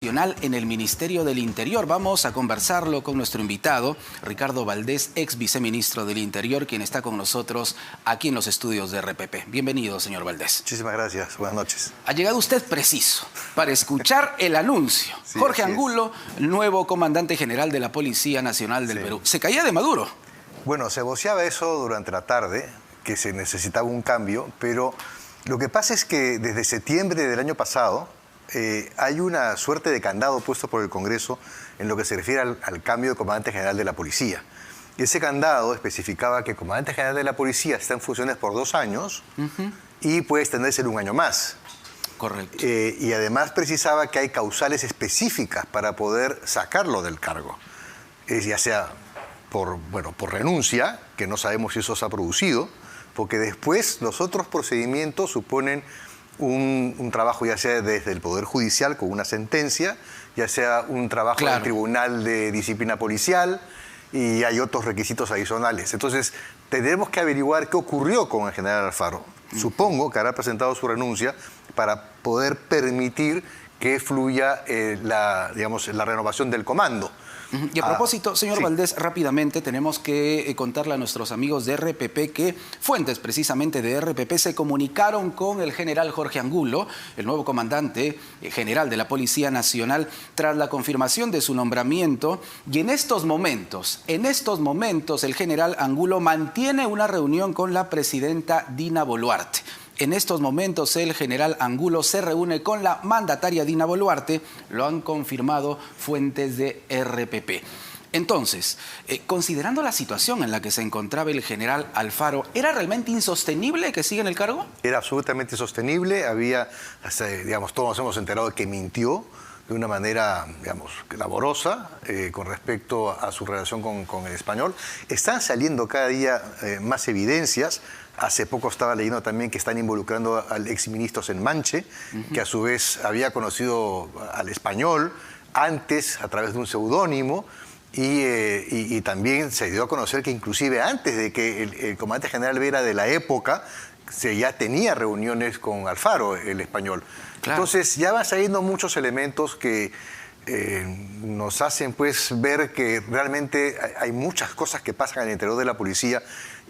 En el Ministerio del Interior. Vamos a conversarlo con nuestro invitado, Ricardo Valdés, ex viceministro del Interior, quien está con nosotros aquí en los estudios de RPP. Bienvenido, señor Valdés. Muchísimas gracias. Buenas noches. Ha llegado usted preciso para escuchar el anuncio. Sí, Jorge Angulo, nuevo comandante general de la Policía Nacional del Perú. ¿Se caía de Maduro? Bueno, se voceaba eso durante la tarde, que se necesitaba un cambio, pero lo que pasa es que desde septiembre del año pasado hay una suerte de candado puesto por el Congreso en lo que se refiere al cambio de comandante general de la policía. Y ese candado especificaba que el comandante general de la policía está en funciones por 2 años y puede extenderse en 1 año más. Correcto. Y además precisaba que hay causales específicas para poder sacarlo del cargo. Ya sea por renuncia, que no sabemos si eso se ha producido, porque después los otros procedimientos suponen un trabajo ya sea desde el Poder Judicial con una sentencia, ya sea un trabajo del Tribunal de Disciplina Policial, y hay otros requisitos adicionales. Entonces, tendremos que averiguar qué ocurrió con el general Alfaro. Supongo que habrá presentado su renuncia para poder permitir que fluya la renovación del comando. Y a propósito, señor Valdés, rápidamente tenemos que contarle a nuestros amigos de RPP que fuentes precisamente de RPP se comunicaron con el general Jorge Angulo, el nuevo comandante general de la Policía Nacional, tras la confirmación de su nombramiento. Y en estos momentos, el general Angulo mantiene una reunión con la presidenta Dina Boluarte. En estos momentos el general Angulo se reúne con la mandataria Dina Boluarte, lo han confirmado fuentes de RPP. Entonces, considerando la situación en la que se encontraba el general Alfaro, ¿era realmente insostenible que siga en el cargo? Era absolutamente insostenible, todos nos hemos enterado de que mintió de una manera, laborosa con respecto a su relación con el español. Están saliendo cada día más evidencias. Hace poco estaba leyendo también que están involucrando al exministro Senmanche, que a su vez había conocido al español antes a través de un seudónimo, y también se dio a conocer que inclusive antes de que el comandante general Vera de la época ya tenía reuniones con Alfaro, el español. Claro. Entonces ya van saliendo muchos elementos que nos hacen ver que realmente hay muchas cosas que pasan al interior de la policía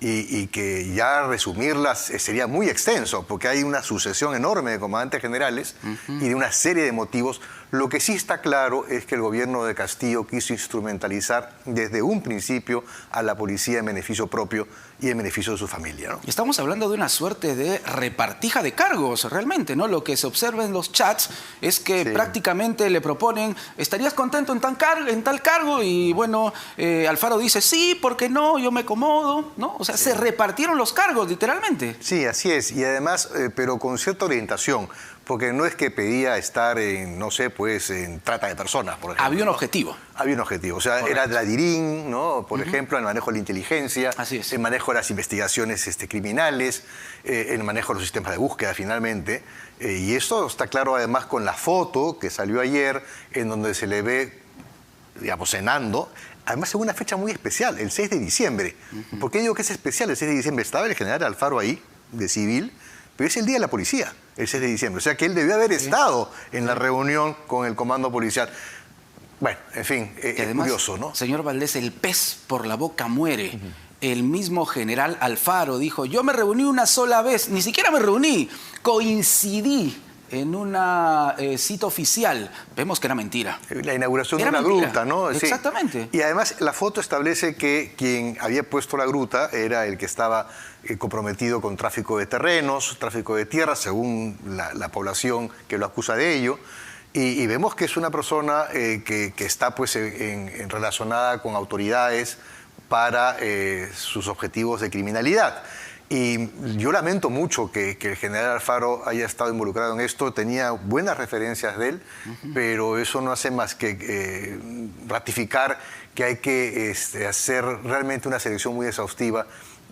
y que ya resumirlas sería muy extenso, porque hay una sucesión enorme de comandantes generales y de una serie de motivos. Lo que sí está claro es que el gobierno de Castillo quiso instrumentalizar desde un principio a la policía en beneficio propio y en beneficio de su familia, ¿no? Estamos hablando de una suerte de repartija de cargos, realmente, ¿no? Lo que se observa en los chats es que prácticamente le proponen, ¿estarías contento en tal cargo? Y bueno, Alfaro dice, sí, ¿por qué no? Yo me acomodo, ¿no? O sea, se repartieron los cargos, literalmente. Sí, así es. Y además, pero con cierta orientación. Porque no es que pedía estar en, en trata de personas, por ejemplo. Había un objetivo. Había un objetivo. O sea, era la DIRIN, ¿no? Por ejemplo, el manejo de la inteligencia, el manejo de las investigaciones criminales, el manejo de los sistemas de búsqueda, finalmente. Y esto está claro, además, con la foto que salió ayer, en donde se le ve, cenando. Además, en una fecha muy especial, el 6 de diciembre. ¿Por qué digo que es especial el 6 de diciembre? Estaba el general Alfaro ahí, de civil, pero es el Día de la Policía, el 6 de diciembre. O sea que él debió haber estado en la reunión con el comando policial. Bueno, en fin, es curioso, ¿no? Señor Valdés, el pez por la boca muere. El mismo general Alfaro dijo, yo me reuní una sola vez, ni siquiera me reuní, coincidí en una cita oficial. Vemos que era mentira. La inauguración de una gruta, ¿no? Exactamente. Sí. Y además la foto establece que quien había puesto la gruta era el que estaba comprometido con tráfico de terrenos, tráfico de tierras, según la población que lo acusa de ello. Y vemos que es una persona que está relacionada con autoridades para sus objetivos de criminalidad. Y yo lamento mucho que el general Alfaro haya estado involucrado en esto. Tenía buenas referencias de él, pero eso no hace más que ratificar que hay que hacer realmente una selección muy exhaustiva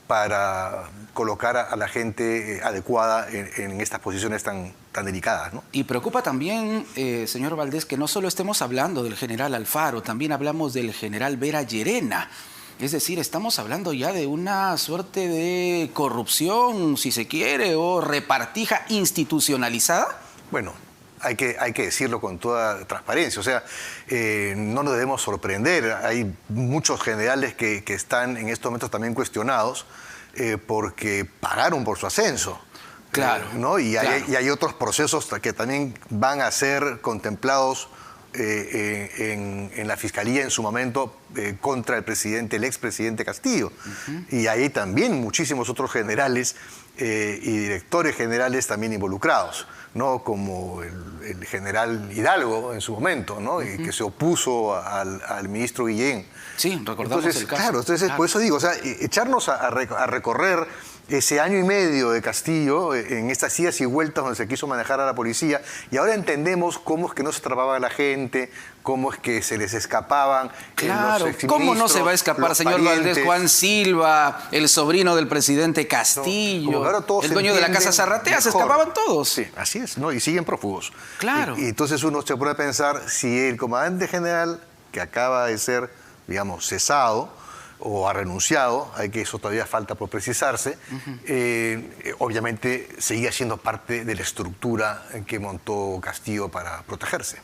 para colocar a la gente adecuada en estas posiciones tan delicadas, ¿no? Y preocupa también, señor Valdés, que no solo estemos hablando del general Alfaro, también hablamos del general Vera Llerena. Es decir, estamos hablando ya de una suerte de corrupción, si se quiere, o repartija institucionalizada. Bueno, Hay que decirlo con toda transparencia. O sea, no nos debemos sorprender. Hay muchos generales que están en estos momentos también cuestionados porque pagaron por su ascenso. Claro. ¿No? Y claro. hay otros procesos que también van a ser contemplados en la Fiscalía en su momento contra el expresidente Castillo. Y hay también muchísimos otros generales y directores generales también involucrados, ¿no? Como el general Hidalgo en su momento, ¿no? Y que se opuso al ministro Guillén. Sí, recordamos el caso. Claro, entonces por eso digo, o sea, echarnos a recorrer ese año y medio de Castillo en estas idas y vueltas donde se quiso manejar a la policía, y ahora entendemos cómo es que no se atrapaba a la gente, cómo es que se les escapaban. Claro, ¿cómo no se va a escapar, señor Valdés? Juan Silva, el sobrino del presidente Castillo, el dueño de la Casa Zarratea, se escapaban todos. Sí, así es, ¿no? Y siguen prófugos. Claro. Y entonces uno se pone a pensar si el comandante general, que acaba de ser, digamos, cesado, o ha renunciado, hay que eso todavía falta por precisarse, obviamente seguía siendo parte de la estructura que montó Castillo para protegerse.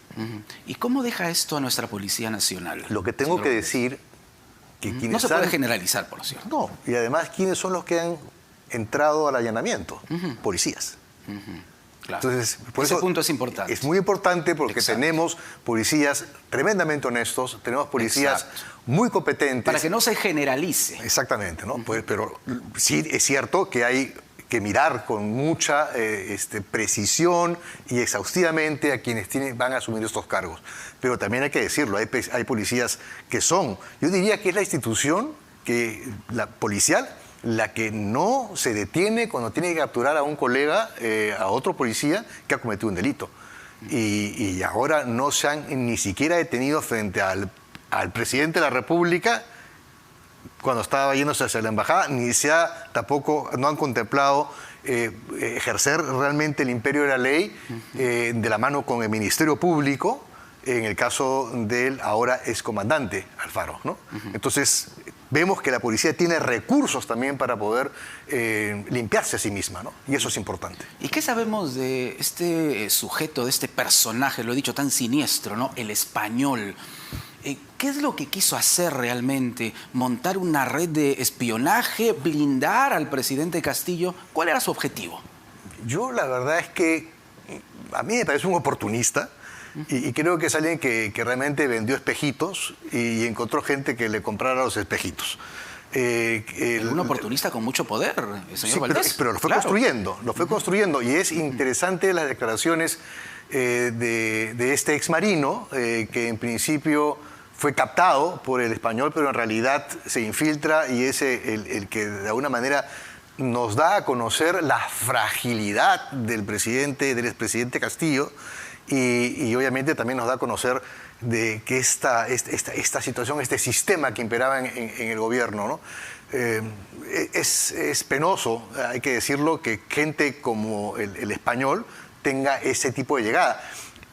¿Y cómo deja esto a nuestra Policía Nacional? Lo que tengo que decir, que quienes no se puede generalizar, por cierto. No, y además, ¿quiénes son los que han entrado al allanamiento? Policías. Claro. Entonces, ese punto es importante. Es muy importante porque Exacto. tenemos policías tremendamente honestos, tenemos policías Exacto. muy competentes. Para que no se generalice. Exactamente, ¿no? Pues, pero sí es cierto que hay que mirar con mucha precisión y exhaustivamente a quienes van a asumir estos cargos. Pero también hay que decirlo, hay policías que son, yo diría que es la institución la policial, la que no se detiene cuando tiene que capturar a un colega, a otro policía que ha cometido un delito. Y ahora no se han ni siquiera detenido frente al presidente de la República cuando estaba yéndose hacia la embajada, tampoco no han contemplado ejercer realmente el imperio de la ley de la mano con el Ministerio Público, en el caso del ahora excomandante Alfaro, ¿no? Entonces, vemos que la policía tiene recursos también para poder limpiarse a sí misma, ¿no? Y eso es importante. ¿Y qué sabemos de este sujeto, de este personaje, lo he dicho, tan siniestro, ¿no? El español. ¿Qué es lo que quiso hacer realmente? ¿Montar una red de espionaje? ¿Blindar al presidente Castillo? ¿Cuál era su objetivo? Yo la verdad es que a mí me parece un oportunista. Y creo que es alguien que realmente vendió espejitos y encontró gente que le comprara los espejitos. Un oportunista con mucho poder, señor Valdés. Pero lo fue construyendo, y es interesante las declaraciones de este exmarino, que en principio fue captado por el español, pero en realidad se infiltra y es el que de alguna manera nos da a conocer la fragilidad del expresidente Castillo. Y obviamente también nos da a conocer de que esta situación, este sistema que imperaba en el gobierno, ¿no? Es penoso, hay que decirlo, que gente como el español tenga ese tipo de llegada.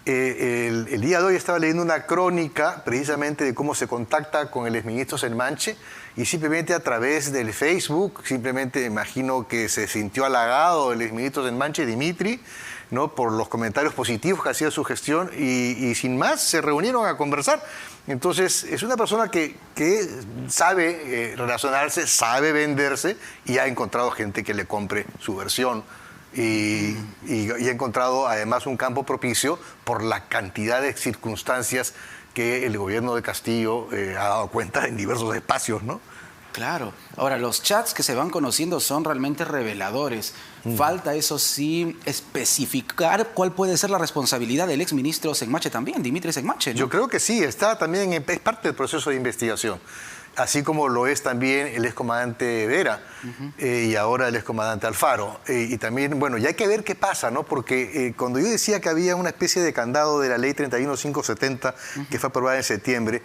El día de hoy estaba leyendo una crónica precisamente de cómo se contacta con el exministro Senmanche, y simplemente a través del Facebook, simplemente imagino que se sintió halagado el exministro Senmanche, Dimitri, ¿no? Por los comentarios positivos que hacía su gestión, y sin más se reunieron a conversar. Entonces es una persona que sabe relacionarse, sabe venderse, y ha encontrado gente que le compre su versión. Y ha encontrado además un campo propicio por la cantidad de circunstancias que el gobierno de Castillo ha dado cuenta en diversos espacios, ¿no? Claro. Ahora, los chats que se van conociendo son realmente reveladores. Falta, eso sí, especificar cuál puede ser la responsabilidad del exministro Senmache también, Dimitri Senmache, ¿no? Yo creo que sí, es parte del proceso de investigación. Así como lo es también el excomandante Vera y ahora el excomandante Alfaro. Y también, bueno, ya hay que ver qué pasa, ¿no? Porque cuando yo decía que había una especie de candado de la ley 31570 que fue aprobada en septiembre,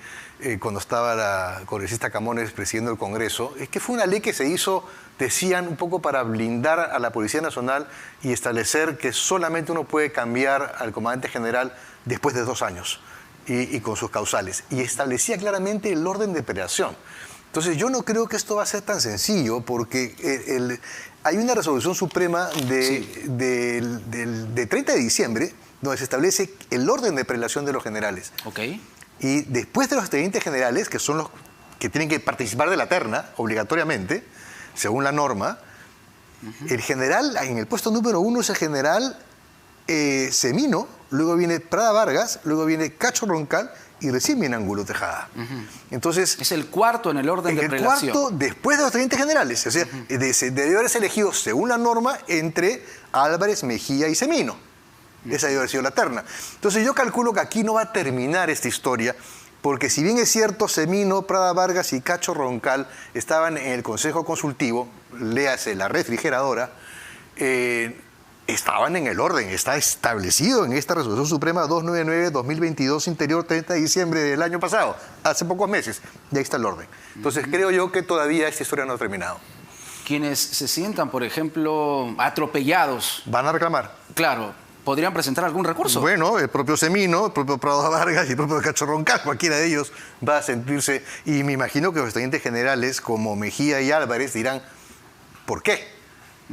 cuando estaba la congresista Camones presidiendo el Congreso, es que fue una ley que se hizo, decían, un poco para blindar a la Policía Nacional y establecer que solamente uno puede cambiar al comandante general después de 2 años. Y con sus causales, y establecía claramente el orden de operación. Entonces yo no creo que esto va a ser tan sencillo, porque hay una resolución suprema de 30 de diciembre donde se establece el orden de prelación de los generales. Ok. Y después de los tenientes generales, que son los que tienen que participar de la terna, obligatoriamente, según la norma, el general, en el puesto número 1 es el general Semino, luego viene Prada Vargas, luego viene Cacho Roncal y recién viene Angulo Tejada. Entonces, es el cuarto en el orden de prelación. El cuarto después de los tenientes generales. O sea, debió haberse elegido, según la norma, entre Álvarez, Mejía y Semino. Esa debió haber sido la terna. Entonces yo calculo que aquí no va a terminar esta historia, porque si bien es cierto, Semino, Prada Vargas y Cacho Roncal estaban en el Consejo Consultivo, léase la refrigeradora, estaban en el orden, está establecido en esta Resolución Suprema 299-2022, interior 30 de diciembre del año pasado, hace pocos meses, y ahí está el orden. Entonces creo yo que todavía esta historia no ha terminado. Quienes se sientan, por ejemplo, atropellados. Van a reclamar. Claro, ¿podrían presentar algún recurso? Bueno, el propio Semino, el propio Prado Vargas y el propio Cacho Roncal, cualquiera de ellos va a sentirse, y me imagino que los tenientes generales como Mejía y Álvarez dirán, ¿por qué?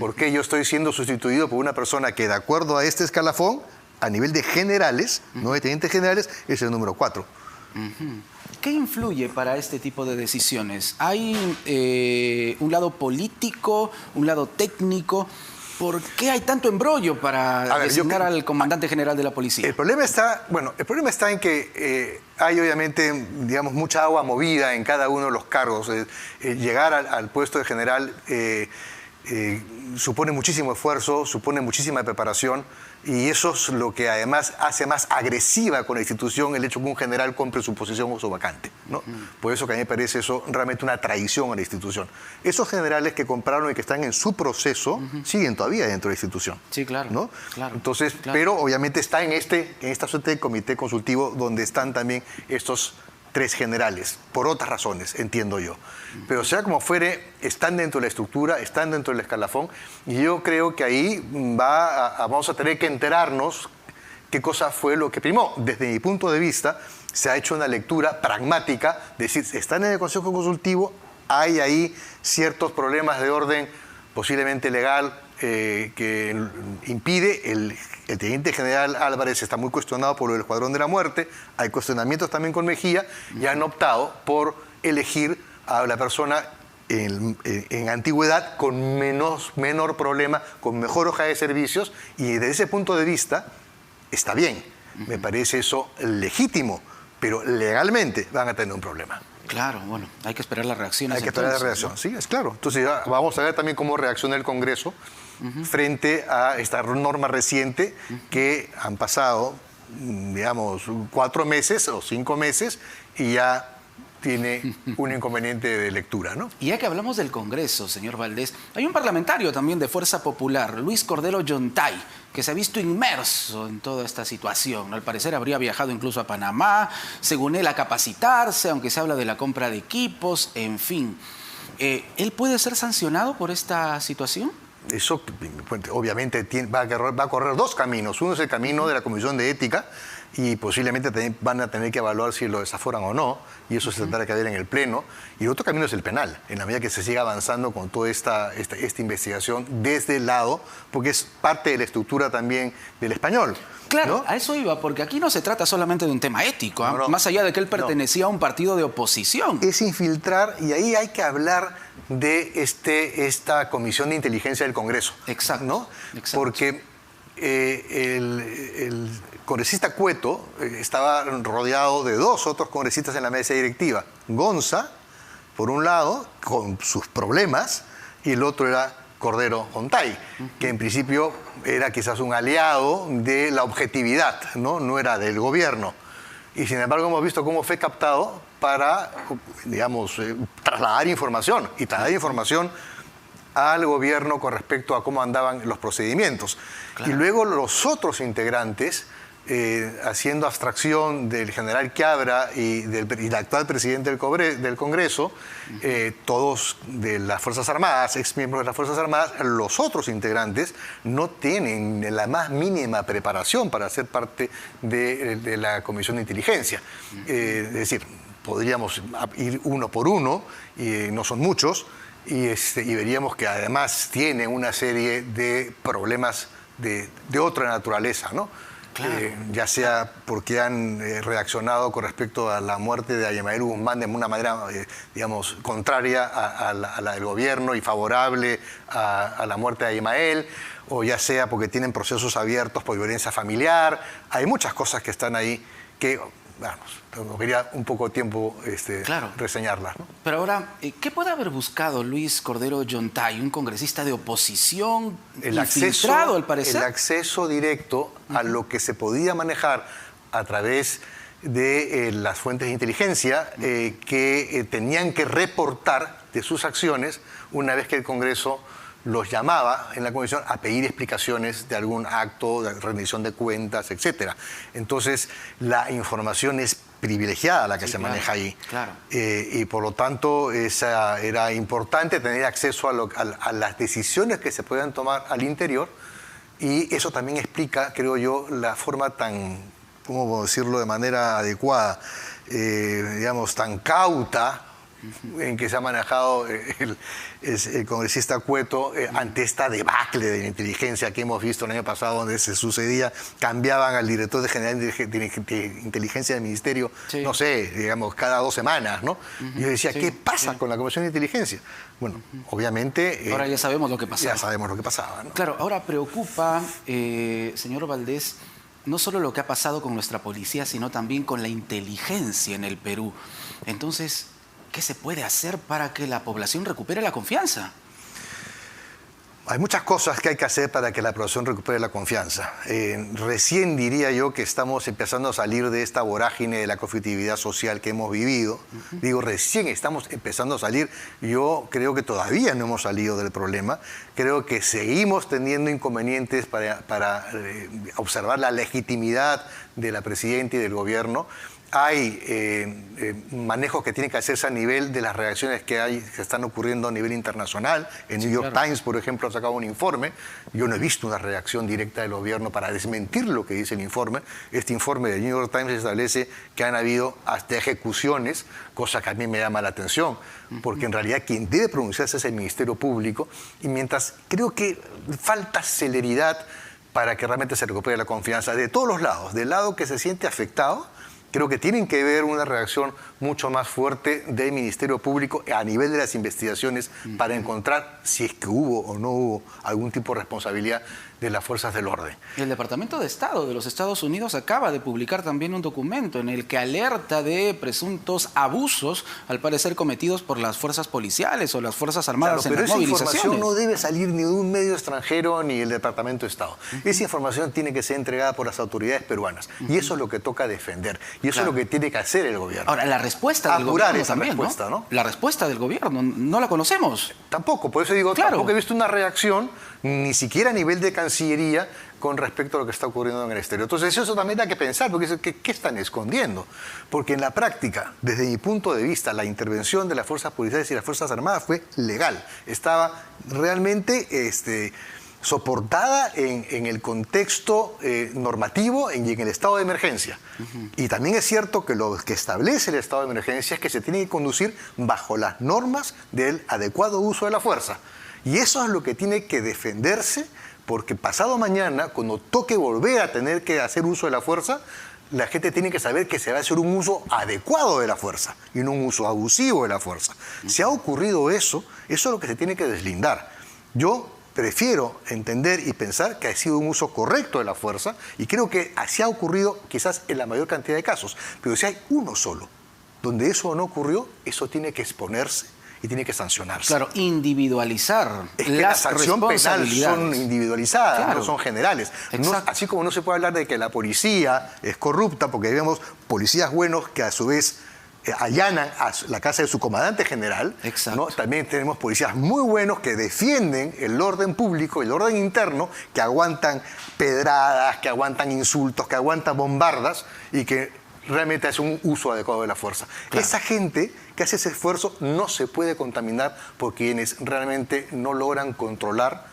¿Por qué yo estoy siendo sustituido por una persona que, de acuerdo a este escalafón, a nivel de generales, no de tenientes generales, es el número 4? ¿Qué influye para este tipo de decisiones? ¿Hay un lado político, un lado técnico? ¿Por qué hay tanto embrollo para designar al comandante general de la policía? El problema está en que hay obviamente, digamos, mucha agua movida en cada uno de los cargos. Llegar al puesto de general supone muchísimo esfuerzo, supone muchísima preparación, y eso es lo que además hace más agresiva con la institución el hecho que un general compre su posición o su vacante, ¿no? Por eso que a mí me parece eso realmente una traición a la institución. Esos generales que compraron y que están en su proceso siguen todavía dentro de la institución. Sí, claro. ¿No? Claro, entonces, claro. Pero obviamente está en esta suerte de comité consultivo donde están también estos 3 generales, por otras razones, entiendo yo. Pero sea como fuere, están dentro de la estructura, están dentro del escalafón, y yo creo que ahí vamos a tener que enterarnos qué cosa fue lo que primó. Desde mi punto de vista, se ha hecho una lectura pragmática, de decir, están en el Consejo Consultivo, hay ahí ciertos problemas de orden posiblemente legal que impide. El teniente general Álvarez está muy cuestionado por el Escuadrón de la Muerte, hay cuestionamientos también con Mejía, y han optado por elegir a la persona en antigüedad con menor problema, con mejor hoja de servicios, y desde ese punto de vista está bien. Me parece eso legítimo, pero legalmente van a tener un problema. Claro, bueno, hay que esperar las reacciones. Hay que esperar la reacción, ¿no? Sí, es claro. Entonces ya vamos a ver también cómo reacciona el Congreso frente a esta norma reciente que han pasado, digamos, 4 meses o 5 meses y ya tiene un inconveniente de lectura, ¿no? Y ya que hablamos del Congreso, señor Valdés, hay un parlamentario también de Fuerza Popular, Luis Cordero Yontay, que se ha visto inmerso en toda esta situación. Al parecer habría viajado incluso a Panamá, según él, a capacitarse, aunque se habla de la compra de equipos, en fin. ¿Él puede ser sancionado por esta situación? Eso obviamente va a correr 2 caminos. Uno es el camino de la Comisión de Ética, y posiblemente van a tener que evaluar si lo desaforan o no, y eso se tendrá que ver en el Pleno. Y el otro camino es el penal, en la medida que se siga avanzando con toda esta investigación desde el lado, porque es parte de la estructura también del español. Claro, ¿no? a eso iba, porque aquí no se trata solamente de un tema ético, ¿eh? Más allá de que él pertenecía a un partido de oposición. Es infiltrar, y ahí hay que hablar de esta Comisión de Inteligencia del Congreso. Exacto. ¿No? Exacto. Porque el congresista Cueto estaba rodeado de 2 otros congresistas en la mesa directiva. Gonza, por un lado, con sus problemas, y el otro era Cordero Yontay, que en principio era quizás un aliado de la objetividad, no era del gobierno. Y sin embargo hemos visto cómo fue captado para, digamos, trasladar información al gobierno con respecto a cómo andaban los procedimientos. Claro. Y luego los otros integrantes, haciendo abstracción del general Quiabra y del actual presidente del Congreso, todos de las Fuerzas Armadas, exmiembros de las Fuerzas Armadas, los otros integrantes no tienen la más mínima preparación para ser parte de la Comisión de Inteligencia. Es decir, podríamos ir uno por uno, y no son muchos, y veríamos que además tienen una serie de problemas de otra naturaleza, ¿no? Claro. Ya sea porque han reaccionado con respecto a la muerte de Aymael Guzmán de una manera, digamos, contraria a la del gobierno y favorable a la muerte de Aymael, o ya sea porque tienen procesos abiertos por violencia familiar. Hay muchas cosas que están ahí que, vamos, quería un poco de tiempo claro, reseñarlas, ¿no? Pero ahora, ¿qué puede haber buscado Luis Cordero Yontay, un congresista de oposición infiltrado, al parecer? El acceso directo a lo que se podía manejar a través de las fuentes de inteligencia que tenían que reportar de sus acciones una vez que el Congreso los llamaba en la comisión a pedir explicaciones de algún acto, de rendición de cuentas, etc. Entonces, la información es privilegiada la que se maneja ahí. Claro. Y por lo tanto, era importante tener acceso a las decisiones que se puedan tomar al interior, y eso también explica, creo yo, la forma tan, ¿cómo decirlo de manera adecuada? Digamos, tan cauta en que se ha manejado el congresista Cueto ante esta debacle de la inteligencia que hemos visto el año pasado, donde se sucedía, cambiaban al director general de inteligencia del ministerio, sí, no sé, digamos, cada 2 semanas, ¿no? Y yo decía, sí, ¿qué pasa con la Comisión de Inteligencia? Bueno, obviamente... ahora ya sabemos lo que pasaba. Ya sabemos lo que pasaba, ¿no? Claro, ahora preocupa, señor Valdés, no solo lo que ha pasado con nuestra policía, sino también con la inteligencia en el Perú. Entonces, ¿qué se puede hacer para que la población recupere la confianza? Hay muchas cosas que hay que hacer para que la población recupere la confianza. Recién diría yo que estamos empezando a salir de esta vorágine de la conflictividad social que hemos vivido. Digo, recién estamos empezando a salir. Yo creo que todavía no hemos salido del problema. Creo que seguimos teniendo inconvenientes para observar la legitimidad de la presidenta y del gobierno. Hay manejos que tienen que hacerse a nivel de las reacciones que están ocurriendo a nivel internacional. El New York Times, por ejemplo, ha sacado un informe. Yo no he visto una reacción directa del gobierno para desmentir lo que dice el informe. Este informe del New York Times establece que han habido hasta ejecuciones, cosa que a mí me llama la atención, porque en realidad quien debe pronunciarse es el Ministerio Público, y mientras creo que falta celeridad para que realmente se recupere la confianza de todos los lados, del lado que se siente afectado. Creo que tienen que ver una reacción mucho más fuerte del Ministerio Público a nivel de las investigaciones para encontrar si es que hubo o no hubo algún tipo de responsabilidad de las fuerzas del orden. El Departamento de Estado de los Estados Unidos acaba de publicar también un documento en el que alerta de presuntos abusos, al parecer cometidos por las fuerzas policiales o las fuerzas armadas en las movilizaciones. Pero esa información no debe salir ni de un medio extranjero ni del Departamento de Estado. Esa información tiene que ser entregada por las autoridades peruanas. Y eso es lo que toca defender. Y eso es lo que tiene que hacer el gobierno. Ahora, la respuesta del gobierno también, ¿no? La respuesta del gobierno, no la conocemos. Tampoco, por eso digo, tampoco he visto una reacción, ni siquiera a nivel de Cancillería, con respecto a lo que está ocurriendo en el exterior. Entonces eso también hay que pensar, porque ¿qué están escondiendo? Porque en la práctica, desde mi punto de vista, la intervención de las fuerzas policiales y las fuerzas armadas fue legal. Estaba realmente soportada en el contexto normativo y en el estado de emergencia. Y también es cierto que lo que establece el estado de emergencia es que se tiene que conducir bajo las normas del adecuado uso de la fuerza. Y eso es lo que tiene que defenderse, porque pasado mañana, cuando toque volver a tener que hacer uso de la fuerza, la gente tiene que saber que se va a hacer un uso adecuado de la fuerza y no un uso abusivo de la fuerza. Si ha ocurrido eso es lo que se tiene que deslindar. Yo prefiero entender y pensar que ha sido un uso correcto de la fuerza, y creo que así ha ocurrido quizás en la mayor cantidad de casos. Pero si hay uno solo donde eso no ocurrió, eso tiene que exponerse y tiene que sancionarse. Claro, individualizar es que las responsabilidades son individualizadas, no son generales. No, así como no se puede hablar de que la policía es corrupta, porque vemos policías buenos que a su vez allanan a la casa de su comandante general, ¿no? También tenemos policías muy buenos que defienden el orden público, el orden interno, que aguantan pedradas, que aguantan insultos, que aguantan bombardas y que realmente hace un uso adecuado de la fuerza. Esa gente que hace ese esfuerzo no se puede contaminar por quienes realmente no logran controlar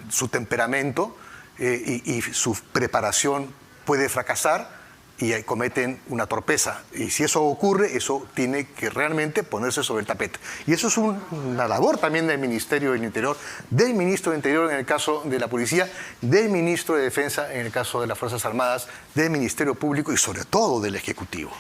su temperamento y su preparación puede fracasar y cometen una torpeza. Y si eso ocurre, eso tiene que realmente ponerse sobre el tapete. Y eso es una labor también del Ministerio del Interior, del Ministro del Interior en el caso de la Policía, del Ministro de Defensa en el caso de las Fuerzas Armadas, del Ministerio Público y sobre todo del Ejecutivo.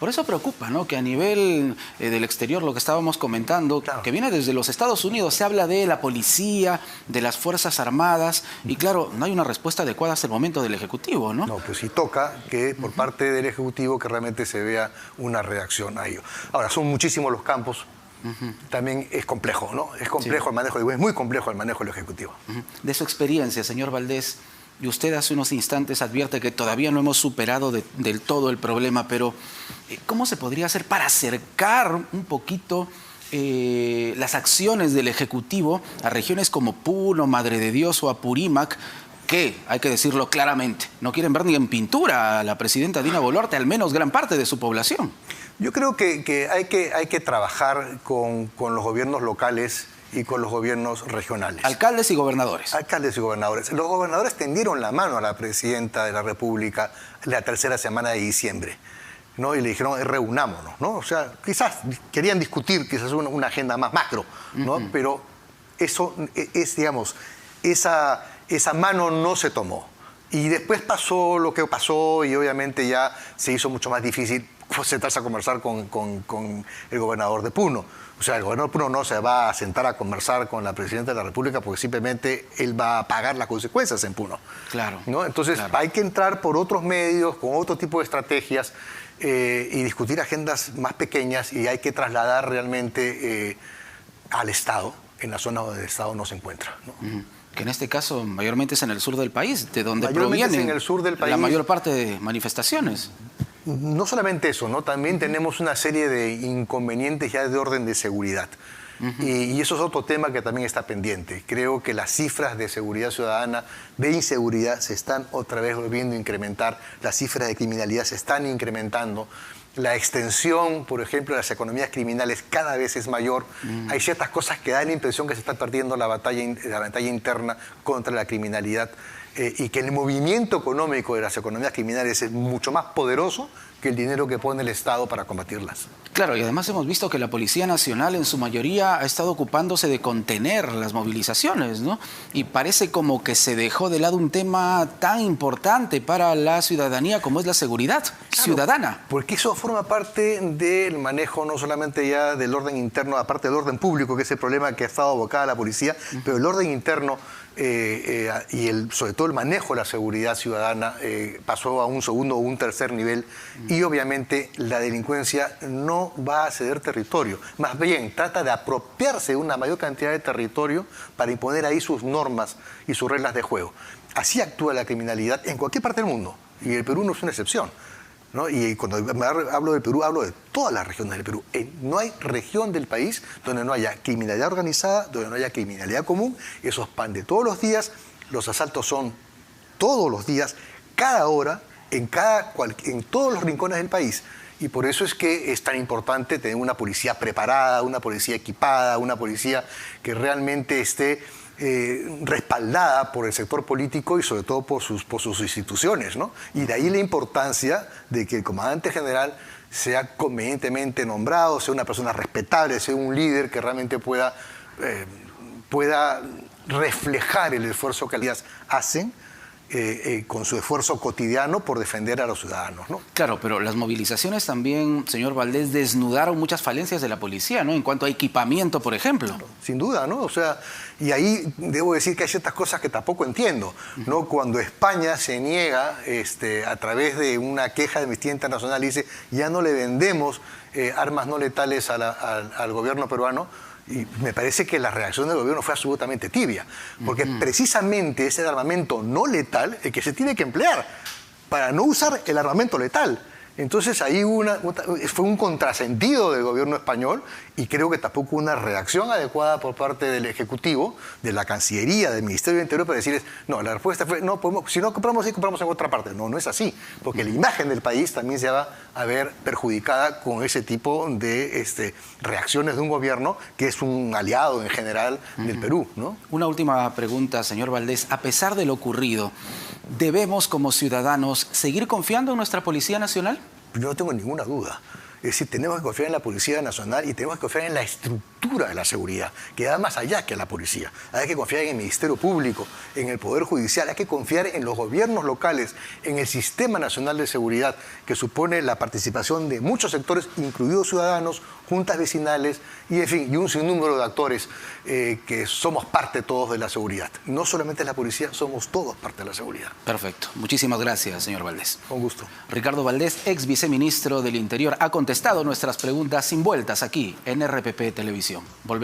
Por eso preocupa, ¿no?, que a nivel del exterior, lo que estábamos comentando, claro, que viene desde los Estados Unidos, se habla de la policía, de las Fuerzas Armadas, y claro, no hay una respuesta adecuada hasta el momento del Ejecutivo, ¿no? No, pues sí toca que por parte del Ejecutivo que realmente se vea una reacción a ello. Ahora, son muchísimos los campos. También es complejo, ¿no? Es complejo, sí, el manejo, es muy complejo el manejo del Ejecutivo. De su experiencia, señor Valdés, y usted hace unos instantes advierte que todavía no hemos superado del todo el problema, pero ¿cómo se podría hacer para acercar un poquito las acciones del Ejecutivo a regiones como Puno, Madre de Dios o Apurímac, que, hay que decirlo claramente, no quieren ver ni en pintura a la presidenta Dina Boluarte, al menos gran parte de su población? Yo creo que hay que trabajar con los gobiernos locales y con los gobiernos regionales. Alcaldes y gobernadores. Alcaldes y gobernadores. Los gobernadores tendieron la mano a la presidenta de la República la tercera semana de diciembre, ¿no? Y le dijeron, reunámonos, ¿no? O sea, quizás querían discutir quizás una agenda más macro, ¿no? Pero eso es, digamos, esa mano no se tomó. Y después pasó lo que pasó y obviamente ya se hizo mucho más difícil sentarse a conversar con el gobernador de Puno. O sea, el gobernador de Puno no se va a sentar a conversar con la presidenta de la República porque simplemente él va a pagar las consecuencias en Puno. Claro. ¿No? Entonces claro, hay que entrar por otros medios, con otro tipo de estrategias y discutir agendas más pequeñas y hay que trasladar realmente al Estado, en la zona donde el Estado no se encuentra, ¿no? Que en este caso mayormente es en el sur del país, de donde provienen en el sur del país, la mayor parte de manifestaciones. No solamente eso, ¿no? También tenemos una serie de inconvenientes ya de orden de seguridad. Y eso es otro tema que también está pendiente. Creo que las cifras de seguridad ciudadana, de inseguridad, se están otra vez volviendo a incrementar. Las cifras de criminalidad se están incrementando. La extensión, por ejemplo, de las economías criminales cada vez es mayor. Hay ciertas cosas que dan la impresión que se está perdiendo la batalla interna contra la criminalidad y que el movimiento económico de las economías criminales es mucho más poderoso que el dinero que pone el Estado para combatirlas. Claro, y además hemos visto que la Policía Nacional en su mayoría ha estado ocupándose de contener las movilizaciones, ¿no? Y parece como que se dejó de lado un tema tan importante para la ciudadanía como es la seguridad ciudadana. Porque eso forma parte del manejo no solamente ya del orden interno, aparte del orden público, que es el problema que ha estado abocada la policía, pero el orden interno y sobre todo el manejo de la seguridad ciudadana pasó a un segundo o un tercer nivel y obviamente la delincuencia no va a ceder territorio, más bien trata de apropiarse de una mayor cantidad de territorio para imponer ahí sus normas y sus reglas de juego. Así actúa la criminalidad en cualquier parte del mundo y el Perú no es una excepción, ¿no? Y cuando hablo del Perú, hablo de todas las regiones del Perú. No hay región del país donde no haya criminalidad organizada, donde no haya criminalidad común. Eso es pan de todos los días. Los asaltos son todos los días, cada hora, en todos los rincones del país. Y por eso es que es tan importante tener una policía preparada, una policía equipada, una policía que realmente esté respaldada por el sector político y sobre todo por sus instituciones, ¿no? Y de ahí la importancia de que el comandante general sea convenientemente nombrado, sea una persona respetable, sea un líder que realmente pueda reflejar el esfuerzo que ellas hacen con su esfuerzo cotidiano por defender a los ciudadanos, ¿no? Claro, pero las movilizaciones también, señor Valdés, desnudaron muchas falencias de la policía, ¿no? En cuanto a equipamiento, por ejemplo. Claro, sin duda, ¿no? O sea, y ahí debo decir que hay ciertas cosas que tampoco entiendo, ¿no? Cuando España se niega, a través de una queja de Amnistía Internacional, y dice, ya no le vendemos armas no letales al gobierno peruano, y me parece que la reacción del gobierno fue absolutamente tibia, porque precisamente ese armamento no letal el que se tiene que emplear para no usar el armamento letal. Entonces ahí fue un contrasentido del gobierno español y creo que tampoco una reacción adecuada por parte del Ejecutivo, de la Cancillería, del Ministerio del Interior para decirles, no, la respuesta fue, no, si no compramos ahí, compramos en otra parte. No, no es así, porque la imagen del país también se va a ver perjudicada con ese tipo de reacciones de un gobierno que es un aliado en general del Perú, ¿no? Una última pregunta, señor Valdés. A pesar de lo ocurrido, ¿debemos como ciudadanos seguir confiando en nuestra Policía Nacional? Yo no tengo ninguna duda. Es decir, tenemos que confiar en la Policía Nacional y tenemos que confiar en la estructura de la seguridad, que va más allá que la policía. Hay que confiar en el Ministerio Público, en el Poder Judicial, hay que confiar en los gobiernos locales, en el Sistema Nacional de Seguridad, que supone la participación de muchos sectores, incluidos ciudadanos, juntas vecinales y, en fin, y un sinnúmero de actores que somos parte todos de la seguridad. No solamente la policía, somos todos parte de la seguridad. Perfecto. Muchísimas gracias, señor Valdés. Con gusto. Ricardo Valdés, ex viceministro del Interior, ha contestado nuestras preguntas sin vueltas aquí en RPP Televisión. Volvemos.